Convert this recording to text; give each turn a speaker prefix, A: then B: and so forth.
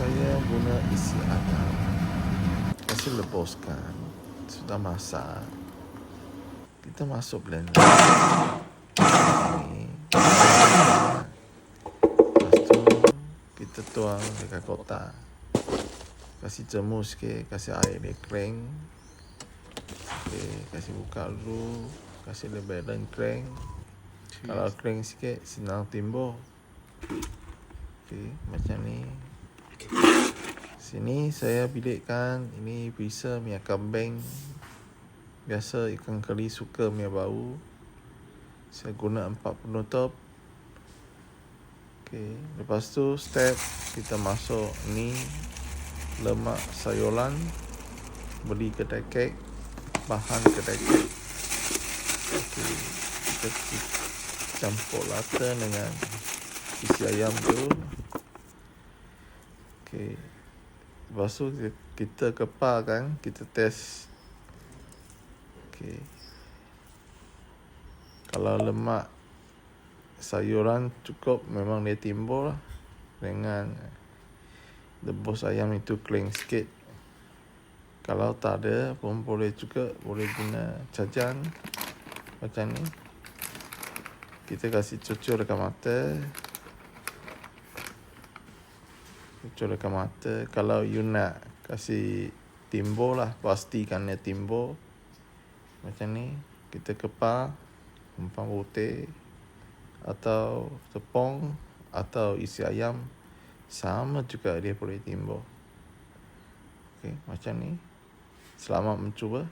A: saya guna isi ayam. Kasih lebuskan. Sudah masak. Kita masuk blender. Ini. Lepas tu kita tuang dekat kotak. Kasih jemur sikit, kasih air dia kering. Okey, kasih buka dulu, kasih dia balance kering. Kalau kering sikit, senang timbul. Okey, macam ni. Sini saya pilihkan ini pisau minyak kambing. Biasa ikan keli suka minyak bau. Saya guna 4 penutup. Okey, lepas tu step kita masuk ni lemak sayuran. Beli kedai kek, bahan kedai kek. Okey, kita campur rata dengan isi ayam tu. Okey. Lepas tu kita kepalkan, kita test. Okey. Kalau lemak sayuran cukup, memang dia timbul lah. Dengan rebus ayam itu kering sikit. Kalau tak ada pun boleh juga, boleh guna cajan macam ni. Kita kasih cucur dekat mata. Cucur dekat mata. Kalau you nak kasih timbul lah, pastikan dia timbul. Macam ni. Kita kepal empang putih atau tepung atau isi ayam, sama juga dia boleh timbul. Okey, macam ni. Selamat mencuba.